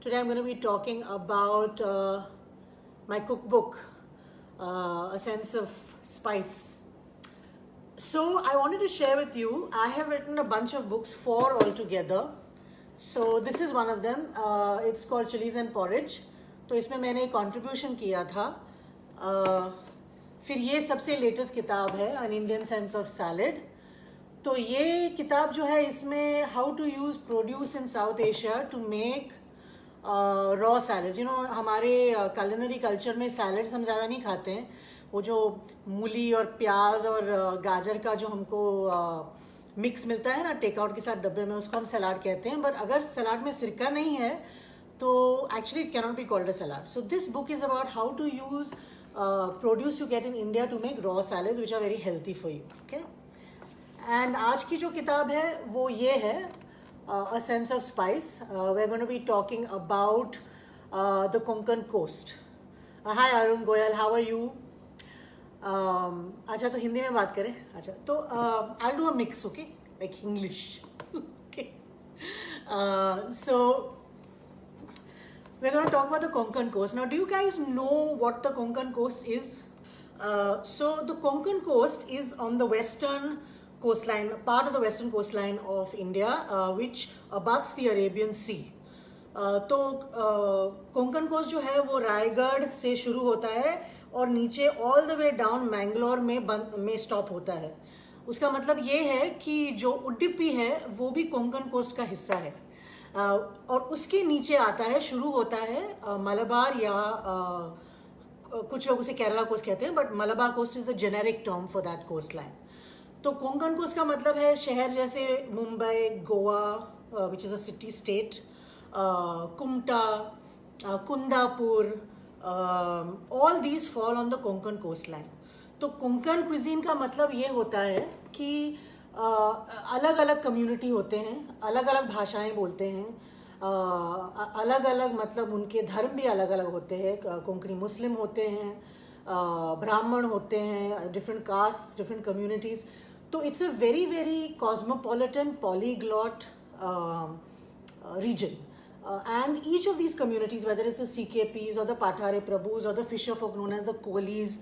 Today I'm going to be talking about my cookbook, A Sense of Spice. So I wanted to share with you, I have written a bunch of books, 4 altogether. So this is one of them. It's called Chilies and Porridge. तो इसमें मैंने एक contribution किया था. फिर ये सबसे latest किताब है, An Indian Sense of Salad. तो ये किताब जो है इसमें how to use produce in South Asia to make raw salad. हमारे culinary कल्चर में सैलड्स हम ज़्यादा नहीं खाते हैं. वो जो मूली और प्याज और गाजर का जो हमको मिक्स मिलता है ना टेकआउट के साथ डब्बे में, उसको हम सलाद कहते हैं. बट अगर सलाद में सिरका नहीं है तो actually it cannot be called a salad. So this book is about how to use produce you get in India to make raw salads which are very healthy for you. Okay, and आज की जो किताब है वो ये है, A Sense of Spice. We're going to be talking about the Konkan coast. Hi Arun Goyal, how are you? अच्छा, तो हिंदी में बात करें. अच्छा, तो I'll do a mix, okay? Like English. Okay. So we're going to talk about the Konkan coast. Now, do you guys know what the Konkan coast is? So the Konkan coast is on the western coastline, part of the western coastline of India, which abuts the Arabian Sea. तो Konkan coast जो है वो रायगढ़ से शुरू होता है और नीचे all the way down Mangalore में स्टॉप होता है. उसका मतलब ये है कि जो उडुपी है वो भी कोंकण कोस्ट का हिस्सा है. और उसके नीचे आता है, शुरू होता है मलबार, या कुछ लोग उसे केरला कोस्ट कहते हैं, but Malabar coast is the generic term for that coast line. तो कोंकण कोस्ट का मतलब है शहर जैसे Mumbai, Goa which is a city state, Kumta, Kundapur, all these fall on the Konkan coast line. तो कोंकण क्विजीन का मतलब ये होता है कि अलग अलग कम्युनिटी होते हैं, अलग अलग भाषाएं बोलते हैं, अलग अलग मतलब उनके धर्म भी अलग अलग होते हैं. कोंकणी मुस्लिम होते हैं, ब्राह्मण होते हैं, डिफरेंट कास्ट, डिफरेंट कम्युनिटीज़. तो it's a very very cosmopolitan polyglot region, and each of these communities, whether it's the CKPs or the Pathare Prabhus or the fisher folk known as the Kolis,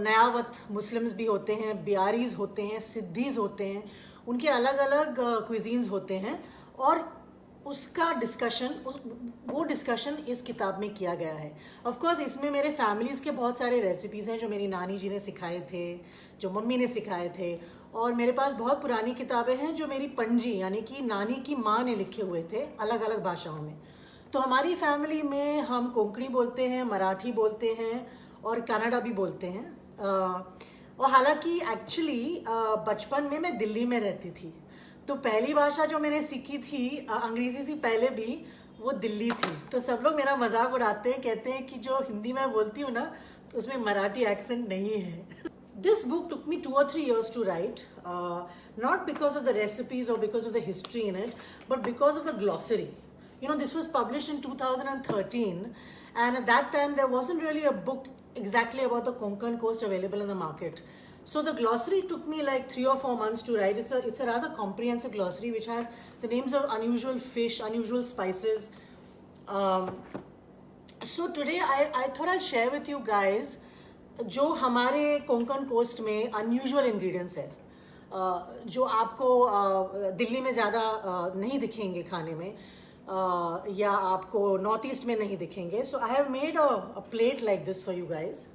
नयावत Muslims भी होते हैं, बिहारीज होते हैं, सिद्धीज होते हैं, उनके अलग अलग क्विजीन्स होते हैं. और उसका वो डिस्कशन इस किताब में किया गया है. ऑफ कोर्स इसमें मेरे फैमिलीज़ के बहुत सारे रेसिपीज़ हैं जो मेरी नानी जी ने सिखाए थे, जो मम्मी ने सिखाए थे, और मेरे पास बहुत पुरानी किताबें हैं जो मेरी पणजी यानी कि नानी की माँ ने लिखे हुए थे अलग अलग भाषाओं में. तो हमारी फैमिली में हम कोंकणी बोलते हैं, मराठी बोलते हैं और कन्नड़ा भी बोलते हैं. और हालांकि एक्चुअली बचपन में मैं दिल्ली में रहती थी, तो पहली भाषा जो मैंने सीखी थी अंग्रेज़ी से पहले भी, वो दिल्ली थी. तो सब लोग मेरा मजाक उड़ाते हैं, कहते हैं कि जो हिंदी में बोलती हूँ ना उसमें मराठी एक्सेंट नहीं है. This book took me 2 or 3 years to write, not because of the recipes or because of the history in it, but because of the glossary. This was published in 2013, and at that time there wasn't really a book exactly about the Konkan coast available in the market. So the glossary took me like 3 or 4 months to write. It's a rather comprehensive glossary which has the names of unusual fish, unusual spices. So today I thought I'll share with you guys जो हमारे Konkan coast में unusual ingredients है, जो आपको दिल्ली में ज़्यादा नहीं दिखेंगे खाने में, या आपको नॉर्थ ईस्ट में नहीं दिखेंगे. So I have made a plate like this for you guys.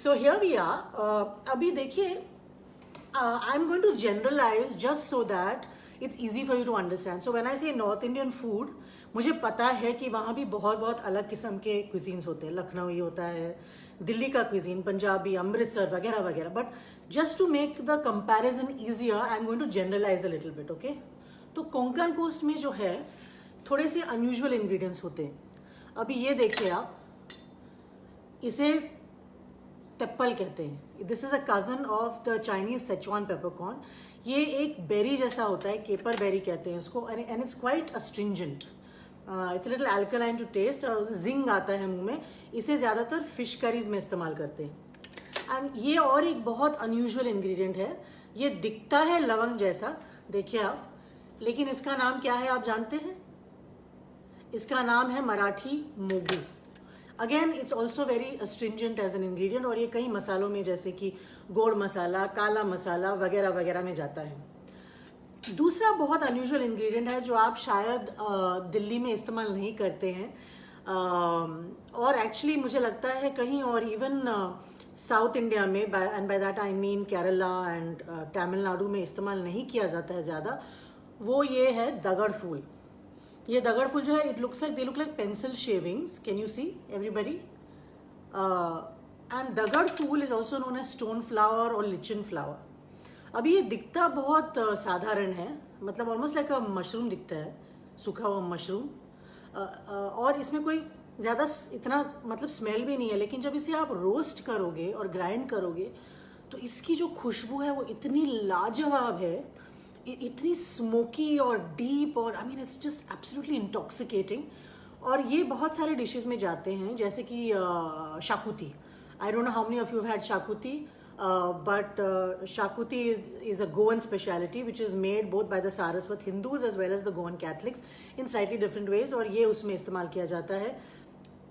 So here we are. अभी देखिए, I am going to generalize just so that it's easy for you to understand. So when I say north Indian food, मुझे पता है कि वहाँ भी बहुत बहुत अलग किस्म के क्विजीन्स होते हैं. लखनवी होता है, दिल्ली का क्विजीन, पंजाबी, अमृतसर वगैरह वगैरह. But just to make the comparison easier I am going to generalize a little bit. Okay, तो कोंकण कोस्ट में जो है थोड़े से अनयूजुअल इंग्रेडिएंट्स होते हैं. अभी ये देखिए आप, इसे तेप्पल कहते हैं. This is a cousin of the Chinese Szechuan peppercorn. ये एक बेरी जैसा होता है, केपर बेरी कहते हैं इसको, and it's quite astringent. It's little alkaline to taste, और जिंग आता है मुंह में. इसे ज़्यादातर फिश करीज में इस्तेमाल करते हैं. एंड ये और एक बहुत अनयूजुअल इंग्रेडिएंट है. ये दिखता है लवंग जैसा, देखिए आप, लेकिन इसका नाम क्या है आप जानते हैं? इसका नाम है Marathi mogu. Again it's also very astringent as an ingredient, और ये कई मसालों में जैसे कि गोड़ मसाला, काला मसाला वगैरह वगैरह में जाता है। दूसरा बहुत अनयूजुअल इंग्रेडिएंट है जो आप शायद दिल्ली में इस्तेमाल नहीं करते हैं, और एक्चुअली मुझे लगता है कहीं और इवन साउथ इंडिया में, and by that I mean Kerala and Tamil Nadu में इस्तेमाल नहीं किया जाता है ज़्यादा, वो ये है दगड़ फूल। ये दगड़ फूल जो है, it looks like, they look like pencil shavings, can you see everybody, and dagad phool is also known as stone flower और लिचन फ्लावर। अभी ये दिखता बहुत साधारण है, मतलब ऑलमोस्ट लाइक अ मशरूम दिखता है, सूखा हुआ मशरूम, और इसमें कोई ज़्यादा इतना मतलब स्मेल भी नहीं है, लेकिन जब इसे आप रोस्ट करोगे और ग्राइंड करोगे तो इसकी जो खुशबू है वो इतनी लाजवाब है, इतनी स्मोकी और डीप, और I mean it's just absolutely intoxicating. और ये बहुत सारे डिशेस में जाते हैं, जैसे कि xacuti. I don't know how many of you have had xacuti, but shakuti is a Goan speciality which is made both by the Saraswat Hindus as well as the Goan Catholics in slightly different ways, और ये उसमें इस्तेमाल किया जाता है।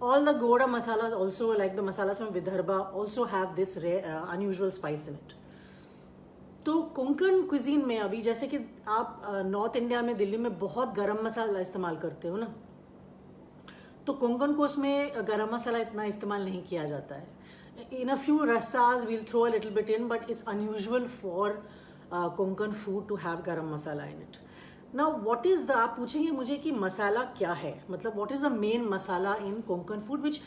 All the Goda masalas also, like the masalas from Vidarbha, also have this rare, unusual spice in it. तो Konkan cuisine में अभी जैसे कि आप नॉर्थ इंडिया में, दिल्ली में बहुत गरम मसाला इस्तेमाल करते हो ना, तो कोंकण कोस्ट में गरम मसाला इतना इस्तेमाल नहीं किया जाता है। In a few rasas we'll throw a little bit in, but it's unusual for Konkan food to have garam masala in it. Now what is the, आप पूछेंगे मुझे कि मसाला क्या है, मतलब what is the main masala in Konkan food which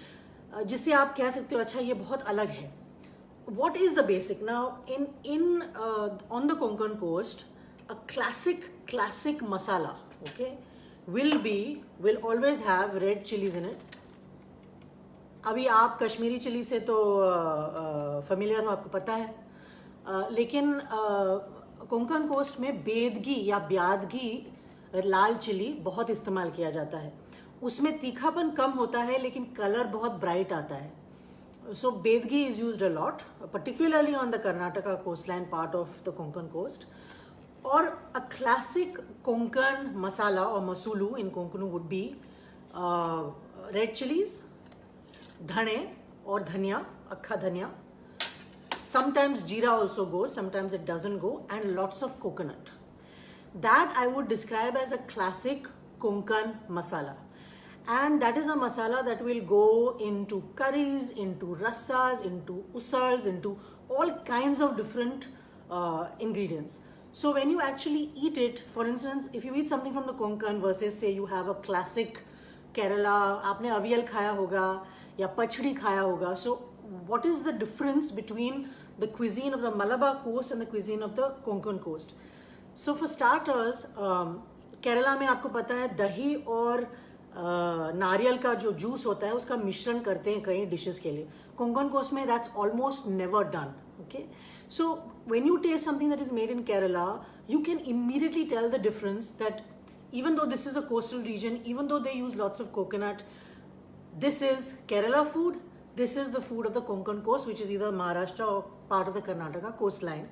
जिससे आप कह सकते हो अच्छा ये बहुत अलग है. What is the basic? Now in on the Konkan coast, a classic masala, okay, will always have red chilies in it. अभी आप कश्मीरी चिली से तो फेमिलियर हो, आपको पता है, लेकिन कोंकण कोस्ट में बेदगी या ब्यादगी लाल चिली बहुत इस्तेमाल किया जाता है। उसमें तीखापन कम होता है लेकिन कलर बहुत ब्राइट आता है। So bedgi is used a lot, particularly on the Karnataka coastline part of the Konkan coast. और अ क्लासिक कोंकण मसाला और masolu in Konkani would be red chillies, dhane और धनिया, अक्खा धनिया, sometimes jeera also goes, sometimes it doesn't go, and lots of coconut. That I would describe as a classic Konkan masala, and that is a masala that will go into curries, into rasas, into usals, into all kinds of different ingredients. So when you actually eat it, for instance, if you eat something from the Konkan versus say you have a classic Kerala, आपने अवियल खाया होगा या पछड़ी खाया होगा. So what is the difference between the cuisine of the Malabar coast and the cuisine of the Konkan coast? So for starters, Kerala में आपको पता है दही और नारियल का जो जूस होता है उसका मिश्रण करते हैं कई डिशेस के लिए. कोंकण कोस्ट में that's almost never done. Okay, so when you taste something that is made in Kerala, you can immediately tell the difference that even though this is a coastal region, even though they use lots of coconut, this is Kerala food, this is the food of the Konkan coast, which is either Maharashtra or part of the Karnataka coastline,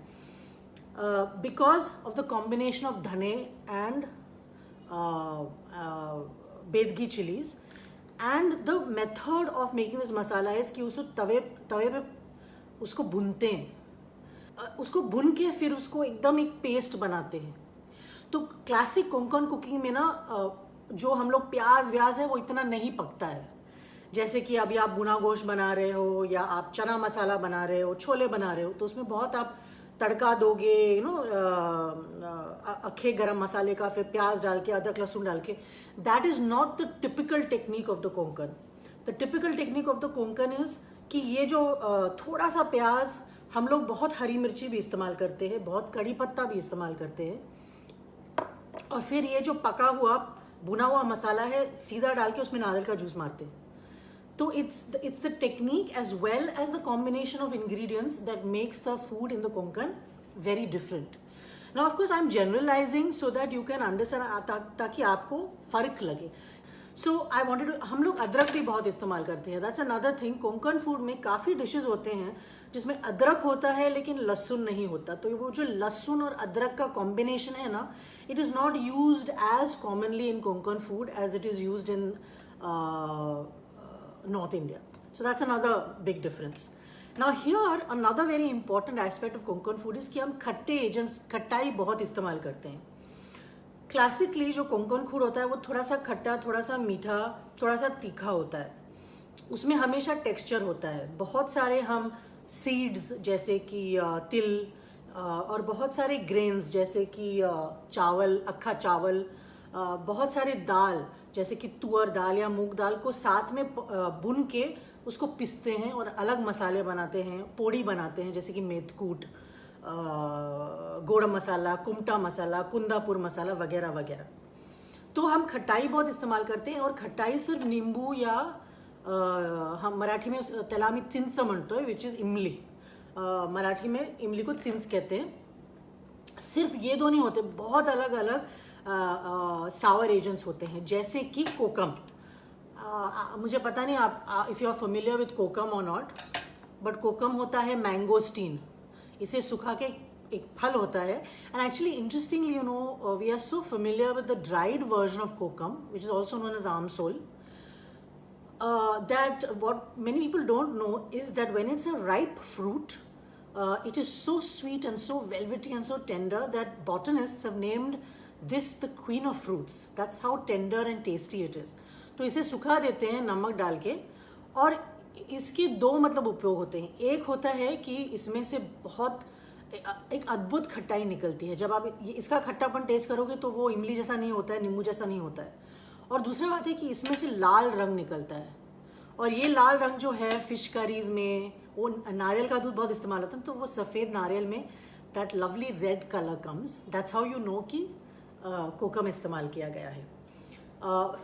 because of the combination of dhane and bedgi chilies. And the method of making this masala is कि उसको तवे पे उसको भूनते हैं, उसको भून के फिर उसको एकदम एक पेस्ट बनाते हैं. तो क्लासिक कोंकण कुकिंग में ना जो हम लोग प्याज व्याज है वो इतना नहीं पकता है. जैसे कि अभी आप भुना गोश्त बना रहे हो या आप चना मसाला बना रहे हो, छोले बना रहे हो, तो उसमें बहुत आप तड़का दोगे, यू नो, अखे गरम मसाले का, फिर प्याज डाल के, अदरक लहसुन डाल के. That is not the typical technique of the Konkan. The typical technique of the Konkan is कि ये जो थोड़ा सा प्याज, हम लोग बहुत हरी मिर्ची भी इस्तेमाल करते हैं, बहुत कड़ी पत्ता भी इस्तेमाल करते हैं, और फिर ये जो पका हुआ भुना हुआ मसाला है सीधा डाल के उसमें नारियल का जूस मारते हैं. So it's the technique as well as the combination of ingredients that makes the food in the Konkan very different. Now of course I'm generalizing so that you can understand ताकि आपको फर्क लगे. सो I wanted, हम लोग अदरक भी बहुत इस्तेमाल करते हैं, that's another thing. Konkan food में काफ़ी डिशेस होते हैं जिसमें अदरक होता है लेकिन लहसुन नहीं होता। तो वो जो लहसुन और अदरक का कॉम्बिनेशन है ना, it is not used as commonly in Konkan food as it is used in North India. So that's another big difference. Now here another very important aspect of Konkan food is कि हम खट्टे एजेंट्स, खट्टाई बहुत इस्तेमाल करते हैं। Classically जो Konkan food होता है वो थोड़ा सा खट्टा, थोड़ा सा मीठा, थोड़ा सा तीखा होता है। उसमें हमेशा टेक्सचर होता है। बहुत सारे हम सीड्स जैसे कि तिल और बहुत सारे ग्रेन्स जैसे कि चावल, अक्खा चावल, बहुत सारे दाल जैसे कि तुअर दाल या मूंग दाल को साथ में भून के उसको पीसते हैं और अलग मसाले बनाते हैं, पोड़ी बनाते हैं जैसे कि मेथकूट, गोड़ मसाला, कुमटा मसाला, कुंदापुर मसाला वगैरह वगैरह। तो हम खट्टाई बहुत इस्तेमाल करते हैं और खट्टाई सिर्फ नींबू या हम मराठी में त्याला आम्ही चिंच म्हणतोय, विच इज़ इमली। मराठी में इमली को चिंच कहते हैं। सिर्फ ये दो नहीं होते, बहुत अलग अलग सावर एजेंट्स होते हैं जैसे कि कोकम। मुझे पता नहीं आप if you are familiar with kokum और नॉट, बट कोकम होता है मैंगोस्टीन। इसे सुखा के एक फल होता है। And actually interestingly you know we are so familiar with the dried version of kokum which is also known as aamsol. That what many people don't know is that when it's a ripe fruit, it is so sweet and so velvety and so tender that botanists have named this the queen of fruits. That's how tender and tasty it is. तो इसे सुखा देते हैं नमक डाल के, और इसके दो मतलब उपयोग होते हैं। एक होता है कि इसमें से बहुत एक अद्भुत खट्टाई निकलती है। जब आप इसका खट्टापन टेस्ट करोगे तो वो इमली जैसा नहीं होता है, नींबू जैसा नहीं होता है। और दूसरी बात है कि इसमें से लाल रंग निकलता है, और ये लाल रंग जो है फिश करीज में, वो नारियल का दूध बहुत इस्तेमाल होता है, तो वो सफ़ेद नारियल में that lovely red colour comes. That's how you know कि कोकम इस्तेमाल किया गया है।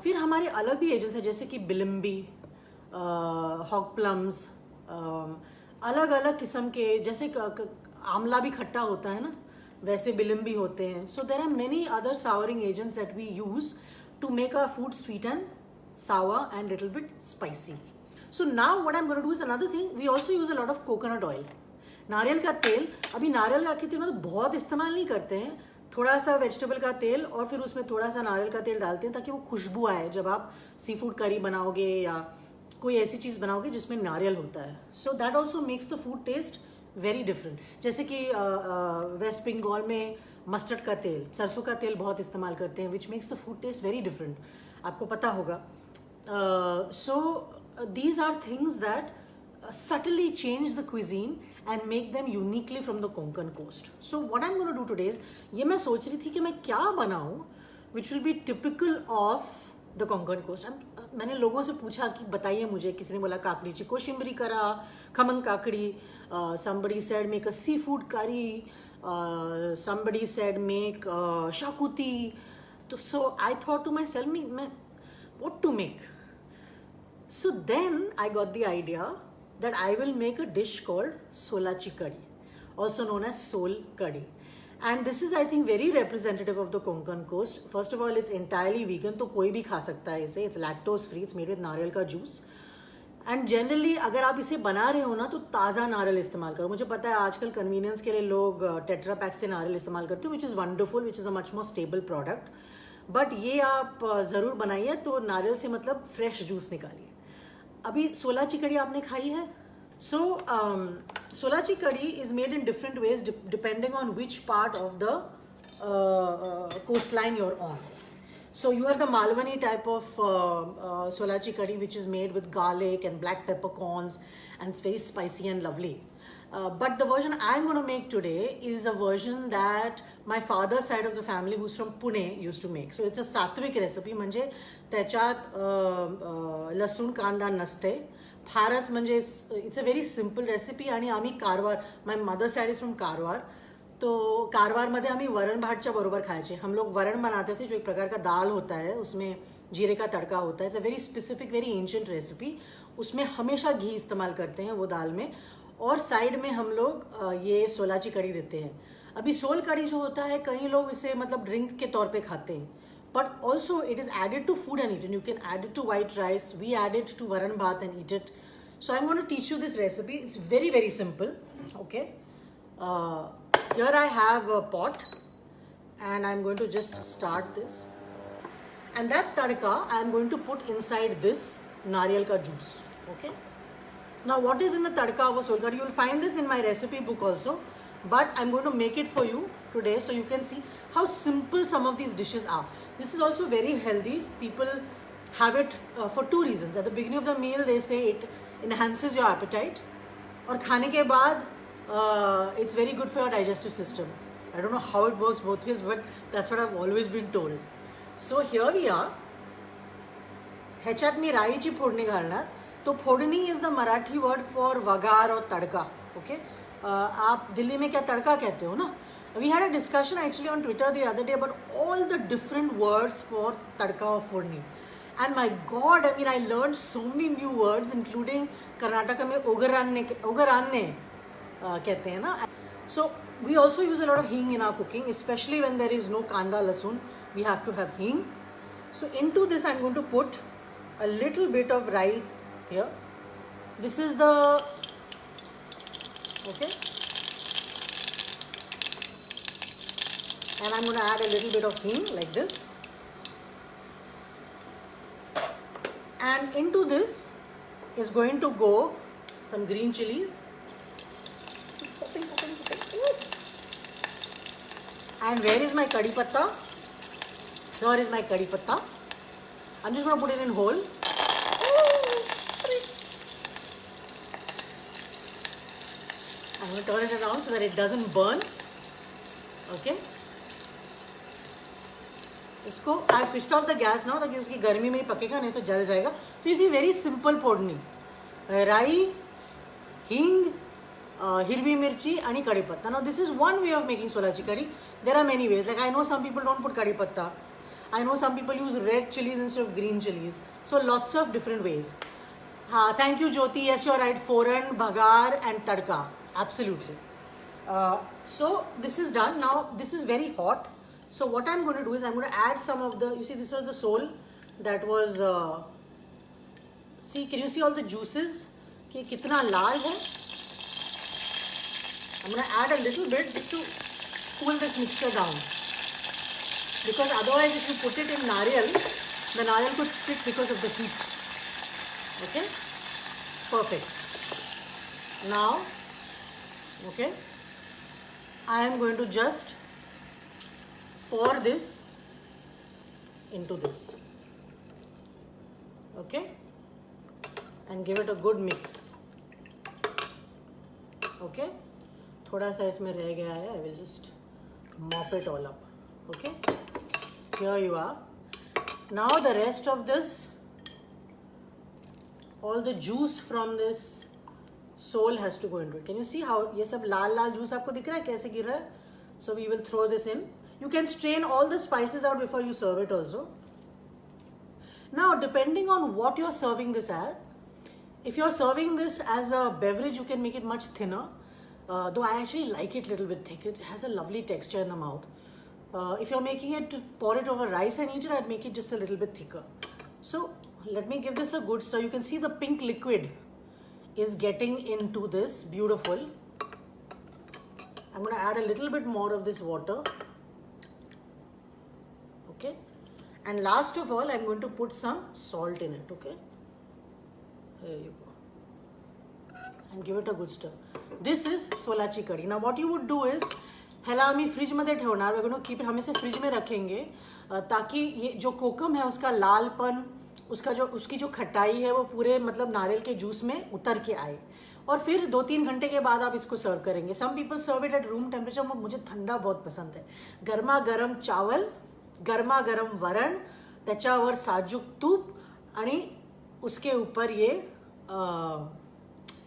फिर हमारे अलग भी एजेंट्स हैं जैसे कि बिलिम्बी, हॉक प्लम्स, अलग अलग किस्म के, जैसे आंवला भी खट्टा होता है ना, वैसे बिलिम्बी होते हैं। So there are many other souring agents that we use to make our food sweet and sour and little bit spicy. So now what I'm going to do is another thing. We also use a lot of coconut oil. नारियल का तेल, अभी नारियल का तेल मतलब बहुत इस्तेमाल नहीं करते हैं। थोड़ा सा वेजिटेबल का तेल और फिर उसमें थोड़ा सा नारियल का तेल डालते हैं ताकि वो खुशबू आए जब आप सी फूड करी बनाओगे या कोई ऐसी चीज़ बनाओगे जिसमें नारियल होता है। So that also makes the food taste very different. जैसे कि वेस्ट बंगाल में मस्टर्ड का तेल, सरसों का तेल बहुत इस्तेमाल करते हैं, which makes the food taste very different, आपको पता होगा। So these are things that subtly change the cuisine and make them uniquely from the Konkan coast. So what I'm going to do today is, ये मैं सोच रही थी कि मैं क्या बनाऊं which will be typical of the Konkan coast. मैंने लोगों से पूछा कि बताइए मुझे, किसी ने बोला काकड़ी चिको शिमरी करा, खमंग काकड़ी, somebody said make a seafood curry, somebody said make shakuti. So I thought to myself, what to make? So then I got the idea that I will make a dish called Solachi Kadhi, also known as Sol Kadhi. And this is, I think, very representative of the Konkan coast. First of all, it's entirely vegan, तो कोई भी खा सकता है इसे. It's lactose free. It's made with नारियल का juice. And generally अगर आप इसे बना रहे हो ना तो ताज़ा नारियल इस्तेमाल करो। मुझे पता है आजकल कन्वीनियंस के लिए लोग टेट्रा पैक से नारियल इस्तेमाल करते हो, which is wonderful, which is a much more stable product. But ये आप ज़रूर बनाइए, तो नारियल से मतलब फ्रेश जूस निकालिए। अभी सोलाची कड़ी आपने खाई है? सो सोलाची kadhi is made in different ways depending on which part of the coast line you're on. So you have the Malwani type of Solachi curry, which is made with garlic and black peppercorns, and it's very spicy and lovely. But the version I'm going to make today is a version that my father's side of the family, who's from Pune, used to make. So it's a sattvic recipe. म्हणजे त्याच्यात लसूण कांदा नसते फारच, म्हणजे it's a very simple recipe. आणि आम्ही Karwar, my mother's side is from Karwar, तो कारवार में हमें वरण भातच्या बरोबर खायचे. हम लोग वरण बनाते थे, जो एक प्रकार का दाल होता है, उसमें जीरे का तड़का होता है. It's a very specific, very ancient recipe. उसमें हमेशा घी इस्तेमाल करते हैं वो दाल में. और साइड में हम लोग ये सोलाची कड़ी देते हैं. अभी सोल कड़ी जो होता है, कई लोग इसे मतलब ड्रिंक के तौर पे खाते हैं, but also it is added to food and eaten. You can add it to white rice. We add it to varan bhat and eat it. So I'm going to teach you this recipe. It's very, very simple. Okay. Here I have a pot and I'm going to just start this. And that tadka I'm going to put inside this nariyal ka juice. Okay. Now what is in the tadka of a soul curry? You will find this in my recipe book also. But I'm going to make it for you today so you can see how simple some of these dishes are. This is also very healthy. People have it for two reasons. At the beginning of the meal they say it enhances your appetite. और खाने के बाद it's very good for your digestive system. I don't know how it works both ways, but that's what I've always been told. So here we are. ह्याच्यात मी राईची फोडणी घालणार. तो फोडणी is the Marathi word for वगार और तड़का. Okay? आप दिल्ली में क्या तड़का कहते हो ना? We had a discussion actually on Twitter the other day about all the different words for tadka or फोडणी. And my God, I mean, I learned so many new words, including Karnataka में ओगरान्ने कहते हैं ना. So we also use a lot of hing in our cooking, especially when there is no kanda lasun. We have to have hing. So into this, I'm going to put a little bit of rye here. This is the okay. And I'm going to add a little bit of hing like this. And into this is going to go some green chilies. And where is my kadhi patta? Here is my kadhi patta. I'm just going to put it in whole. I'm going to turn it around so that it doesn't burn. Okay. इसको I switched off the gas now ताकि उसकी गर्मी में ही पकेगा, नहीं तो जल जाएगा. So you see very simple फोडणी. राई, हींग, हिरवी मिर्ची आणि कढीपत्ता. Now this is one way of making सोलाची kadhi. There are many ways. Like I know some people don't put कढीपत्ता. I know some people use red chilies instead of green chilies. So lots of different ways. Thank you Jyoti. Yes, you're right. Foran, bhagar and tadka. Absolutely. So this is done. Now this is very hot. So what I'm going to do is I'm going to add some of the, you see this was the sole that was, see, can you see all the juices? कि कितना लाल है? I'm going to add a little bit just to cool this mixture down. Because otherwise if you put it in nariyal, the nariyal could stick because of the heat. Okay? Perfect. Now, okay, I am going to just pour this into this. Okay? And give it a good mix. Okay? थोड़ा सा इसमें रह गया है. I will just mop it all up. Okay? Here you are. Now the rest of this, all the juice from this sole has to go into it. Can you see how ये सब लाल लाल juice आपको दिख रहा है कैसे गिर रहा है? So we will throw this in. You can strain all the spices out before you serve it also. Now depending on what you're serving this as, if you're serving this as a beverage, you can make it much thinner. Though I actually like it a little bit thick. It has a lovely texture in the mouth. If you're making it to pour it over rice and eat it, I'd make it just a little bit thicker. So let me give this a good stir. You can see the pink liquid is getting into this. Beautiful. I'm going to add a little bit more of this water. Okay. And last of all, I'm going to put some salt in it. Okay. There you go. And give it a good stir. This is सोलाची kadhi. Now what you would do is, ह्याला आम्ही fridge मध्ये ठेवणार. we're going to keep it, हम इसे fridge में रखेंगे ताकि ये जो कोकम है उसका लालपन, उसकी जो खटाई है वो पूरे मतलब नारियल के जूस में उतर के आए. और फिर 2-3 घंटे के बाद आप इसको सर्व करेंगे. Some people serve it at room temperature. मुझे ठंडा बहुत पसंद है. गरमा गरम चावल, गरमा गरम वरण, त्याच्यावर साजूक तूप आणि उसके ऊपर ये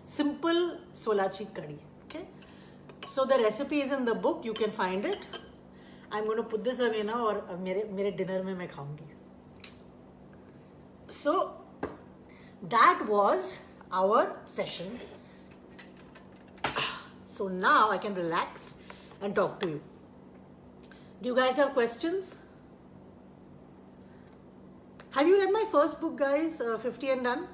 सिंपल सोलाची kadhi. Okay, so the recipe is in the book. You can find it. I'm going to put this away now और मेरे dinner में मैं खाऊंगी. So that was our session. So now I can relax and talk to you. Do you guys have questions? Have you read my first book, guys? 50 and Done?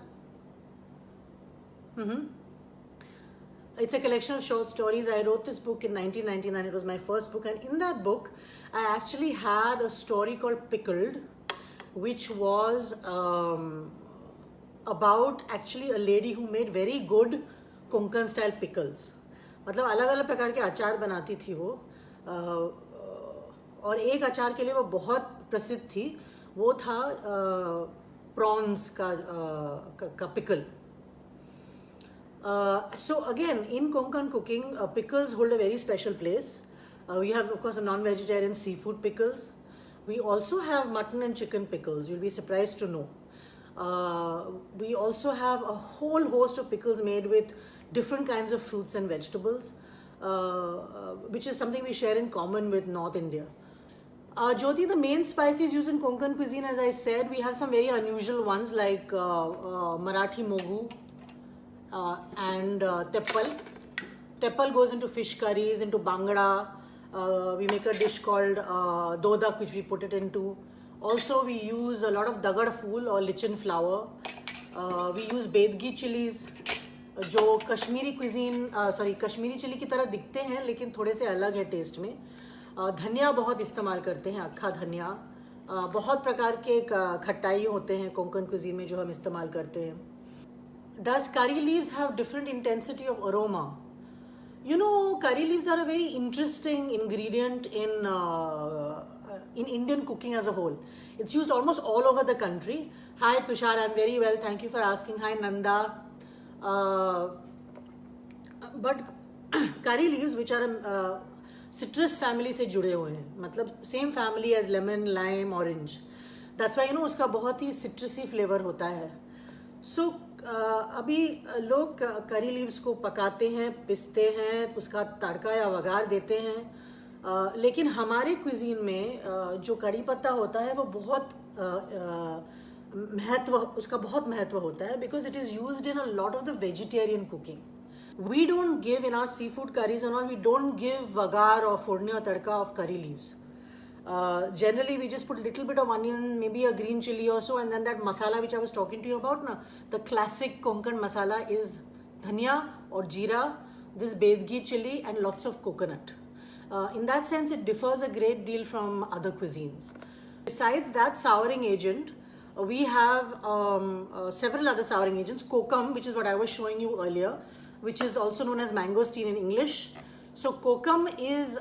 It's a collection of short stories. I wrote this book in 1999. It was my first book, and in that book I actually had a story called Pickled, which was about actually a lady who made very good Konkan style pickles. मतलब अलग अलग प्रकार के अचार बनाती थी वो, और एक अचार के लिए वो बहुत प्रसिद्ध थी, वो था प्रॉन्स का pickle. So again, in Konkan cooking, pickles hold a very special place. We have, of course, the non-vegetarian seafood pickles. We also have mutton and chicken pickles. You'll be surprised to know. We also have a whole host of pickles made with different kinds of fruits and vegetables, which is something we share in common with North India. Jyoti, the main spices used in Konkan cuisine, as I said, we have some very unusual ones like Marathi mogu, and teppal. Teppal goes into fish curries, into bangda. We make a dish called dodak, which we put it into. Also, we use a lot of dagad fool or lichen flour. We use bedgi chilies, जो Kashmiri cuisine, Kashmiri chilli की तरह दिखते हैं लेकिन थोड़े से अलग है टेस्ट में. धनिया बहुत इस्तेमाल करते हैं, अक्खा धनिया. बहुत प्रकार के खट्टाई होते हैं कोंकण cuisine में जो हम इस्तेमाल करते हैं. Does curry leaves have different intensity of aroma? You know, curry leaves are a very interesting ingredient in Indian cooking as a whole. It's used almost all over the country. Hi Tushar, I'm very well. Thank you for asking. Hi Nanda. But curry leaves, which are citrus family से जुड़े हुए हैं, मतलब same family as lemon, lime, orange. That's why उसका बहुत ही citrusy flavor होता है. So अभी लोग करी लीव्स को पकाते हैं, पिसते हैं, उसका तड़का या वघार देते हैं, लेकिन हमारे क्विजीन में जो कड़ी पत्ता होता है वो बहुत उसका बहुत महत्व होता है, because it is used in a lot of the vegetarian cooking. We don't give in our seafood curries and all, we don't give vagar or foड़ने or tadka of curry leaves. Generally we just put a little bit of onion, maybe a green chili or so, and then that masala which I was talking to you about na, the classic Konkan masala is dhania or jeera, this bedgi chili and lots of coconut. In that sense it differs a great deal from other cuisines. Besides that souring agent, we have several other souring agents. Kokum, which is what I was showing you earlier, which is also known as mangosteen in English. So kokum is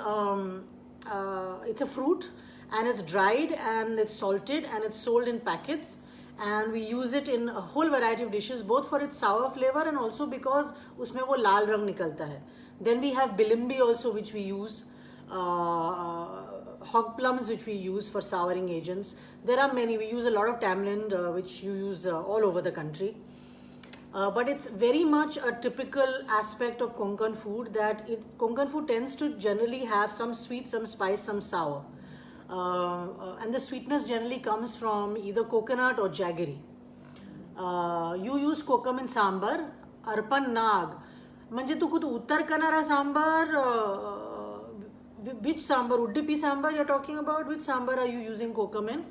it's a fruit, and it's dried and it's salted and it's sold in packets, and we use it in a whole variety of dishes, both for its sour flavor and also because उसमें वो लाल रंग निकलता है. Then we have bilimbi also, which we use, hog plums, which we use for souring agents. There are many. We use a lot of tamarind, which you use all over the country. But it's very much a typical aspect of Konkan food that Konkan food tends to generally have some sweet, some spice, some sour. And the sweetness generally comes from either coconut or jaggery. You use kokum in sambar, arpan nag. म्हणजे तू कुछ उत्तर Kannada sambar, which sambar, Uddupi sambar you're talking about? Which sambar are you using kokum in?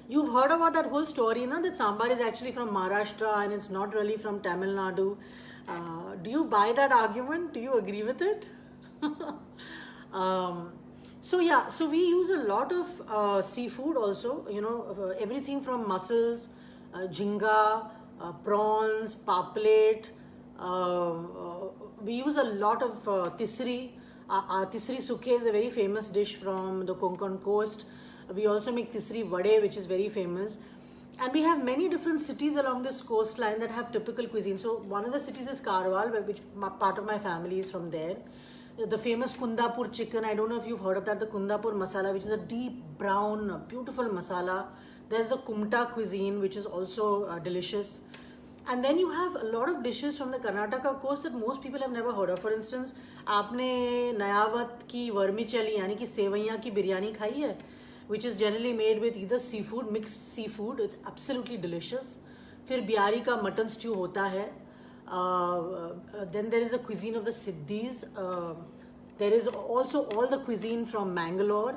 You've heard about that whole story, na, that sambar is actually from Maharashtra and it's not really from Tamil Nadu. Do you buy that argument? Do you agree with it? So yeah, so we use a lot of seafood also, everything from mussels, jhinga, prawns, paplet. We use a lot of tisri. Tisri sukhe is a very famous dish from the Konkan coast. We also make tisri vade, which is very famous. And we have many different cities along this coastline that have typical cuisine. So one of the cities is Karwal, which part of my family is from there. The famous Kundapur chicken, I don't know if you've heard of that, the Kundapur masala, which is a deep brown, beautiful masala. There's the Kumta cuisine, which is also delicious. And then you have a lot of dishes from the Karnataka coast that most people have never heard of. For instance, आपने नयावत की वर्मिचेली यानी कि सेवैयाँ की बिरयानी खाई है, which is generally made with either seafood, mixed seafood. It's absolutely delicious. फिर बिहारी का mutton stew होता है. Then there is the cuisine of the Siddhis. There is also all the cuisine from Mangalore,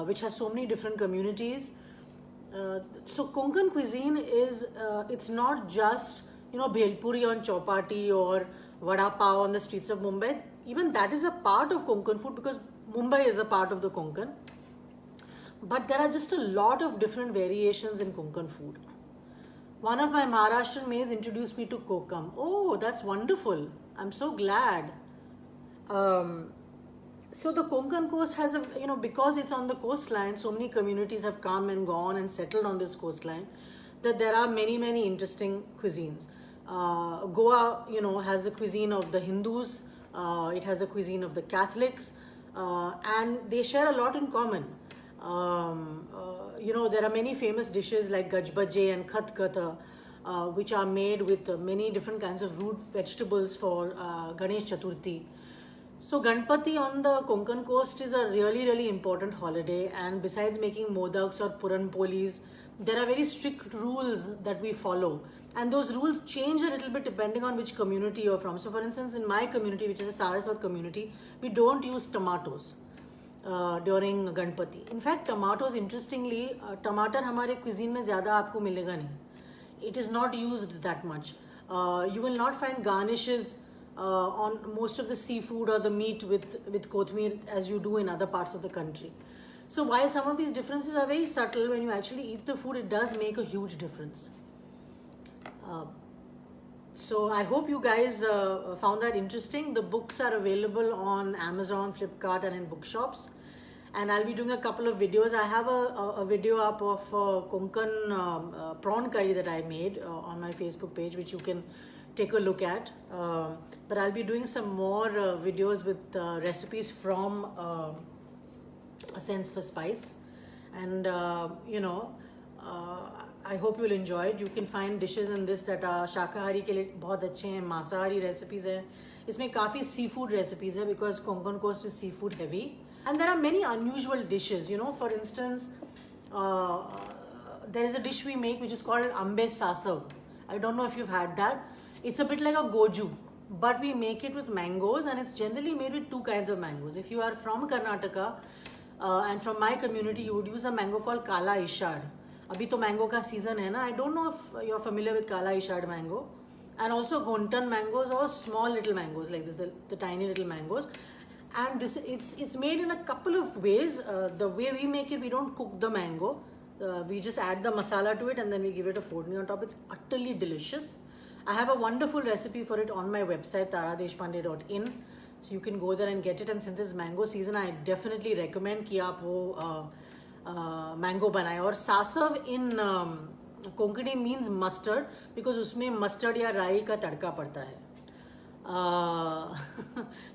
which has so many different communities. So Konkan cuisine is, it's not just, bhelpuri on chapati or vada pav on the streets of Mumbai. Even that is a part of Konkan food because Mumbai is a part of the Konkan. But there are just a lot of different variations in Konkan food. One of my Maharashtrian maids introduced me to kokam. Oh, that's wonderful. I'm so glad. So the Konkan coast has because it's on the coastline, so many communities have come and gone and settled on this coastline, that there are many, many interesting cuisines. Goa, has the cuisine of the Hindus. It has the cuisine of the Catholics. And they share a lot in common. There are many famous dishes like gajbaje and khatkata, which are made with many different kinds of root vegetables for Ganesh Chaturthi. So Ganpati on the Konkan coast is a really, really important holiday, and besides making modaks or puran polis, there are very strict rules that we follow, and those rules change a little bit depending on which community you're from. So for instance, in my community, which is a Saraswat community, we don't use tomatoes during Ganpati. In fact, tomatoes, interestingly, tomato हमारे cuisine में ज़्यादा आपको मिलेगा नहीं. It is not used that much. You will not find garnishes on most of the seafood or the meat with kothmir as you do in other parts of the country. So while some of these differences are very subtle, when you actually eat the food, it does make a huge difference. So I hope you guys found that interesting. The books are available on Amazon, Flipkart, and in bookshops. And I'll be doing a couple of videos. I have a video up of Konkan prawn curry that I made on my Facebook page, which you can take a look at. But I'll be doing some more videos with recipes from A Sense for Spice. And, I hope you'll enjoy it. You can find dishes in this that are शाकाहारी के लिए बहुत अच्छे हैं, मांसाहारी recipes हैं. इसमें काफ़ी seafood recipes हैं because Konkan coast is seafood heavy. And there are many unusual dishes, For instance, there is a dish we make which is called ambe sasav. I don't know if you've had that. It's a bit like a goju, but we make it with mangoes, and it's generally made with two kinds of mangoes. If you are from Karnataka and from my community, you would use a mango called Kala Ishad. Abhi to mango ka season hai na. I don't know if you're familiar with Kala Ishad mango. And also Gontan mangoes or small little mangoes like this, the tiny little mangoes. And this it's made in a couple of ways. The way we make it, we don't cook the mango. We just add the masala to it and then we give it a fodni on top. It's utterly delicious. I have a wonderful recipe for it on my website, taradeshpande.in. So you can go there and get it. And since it's mango season, I definitely recommend कि आप वो mango बनाएं. और सासव in Konkani means mustard because उसमें mustard या राई का तड़का पड़ता है.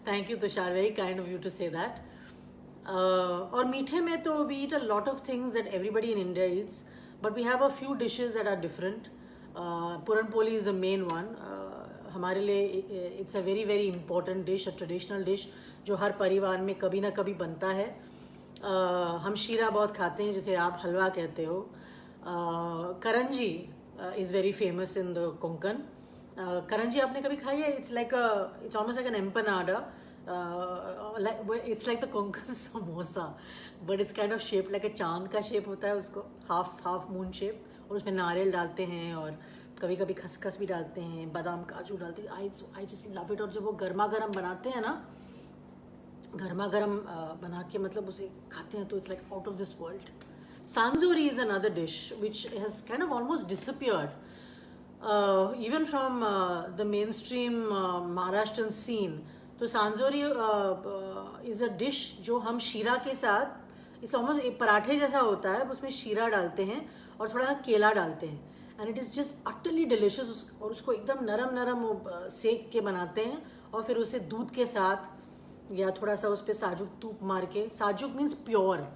Thank you, Tushar. Very kind of you to say that. और मीठे में तो we eat a lot of things that everybody in India eats, but we have a few dishes that are different. Puran poli is the main one. हमारे लिए it's a very very important dish, a traditional dish जो हर परिवार में कभी ना कभी बनता है. हम शीरा बहुत खाते हैं जिसे आप हलवा कहते हो. Karanji is very famous in the Konkan. Karanji आपने कभी खाई है? It's almost like an empanada. It's like the Konkan samosa, but it's kind of shaped like a चांद का shape होता है उसको, half moon shape, और उसमें नारियल डालते हैं और कभी कभी खसखस भी डालते हैं, बादाम काजू डालते हैं. I just love it. और जब वो गर्मा गर्म बनाते हैं ना, गर्मा गर्म बना के मतलब उसे खाते हैं तो it's like out of this world. Sanzori is another dish which has kind of almost disappeared. Even from the mainstream Maharashtrian scene. तो सांजोरी is a dish जो हम शीरा के साथ, it's almost एक पराठे जैसा होता है, उसमें शीरा डालते हैं और थोड़ा केला डालते हैं, and it is just utterly delicious. और उसको एकदम नरम नरम सेक के बनाते हैं और फिर उसे दूध के साथ या थोड़ा सा उस पर साजुक तूप मार के, साजुक means pure,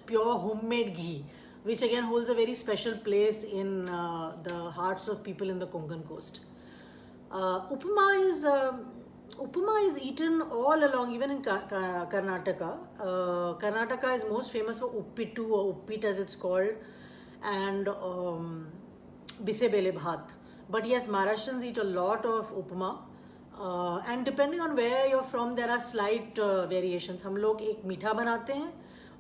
pure homemade ghee, which again holds a very special place in the hearts of people in the Konkan coast. Upama is eaten all along, even in Karnataka. Karnataka is most famous for uppittu or uppit as it's called, and bisebele bhat. But yes, Maharashtrians eat a lot of upama. And depending on where you're from, there are slight variations. हम लोग एक मीठा बनाते हैं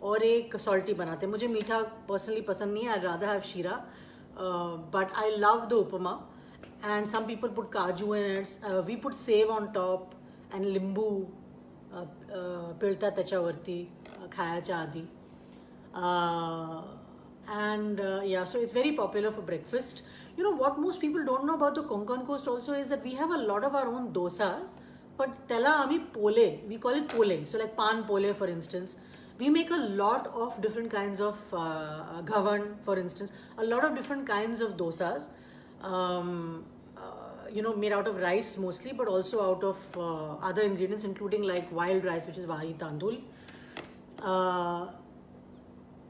और एक salty बनाते हैं. मुझे मीठा पर्सनली पसंद नहीं है. आई रादर हैव शीरा, but I love the upma. And some people put kaju in it. We put save on top and limbu, pilta tachavarti, khayacha adi. And yeah, so it's very popular for breakfast. You know what most people don't know about the Konkan coast also is that we have a lot of our own dosas, but tela ami pole, we call it pole. So like pan pole, for instance. We make a lot of different kinds of ghavan, for instance, a lot of different kinds of dosas. You know, made out of rice mostly, but also out of other ingredients, including like wild rice, which is wahi tandul.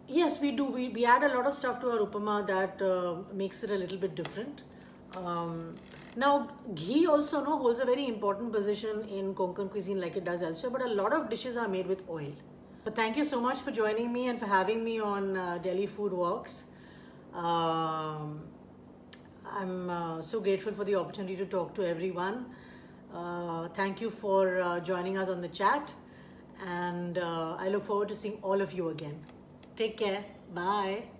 Yes, we do. We add a lot of stuff to our upama that makes it a little bit different. Now, ghee also holds a very important position in Konkan cuisine, like it does elsewhere, but a lot of dishes are made with oil. But thank you so much for joining me and for having me on Delhi Food Walks. I'm so grateful for the opportunity to talk to everyone. Thank you for joining us on the chat, and I look forward to seeing all of you again. Take care. Bye.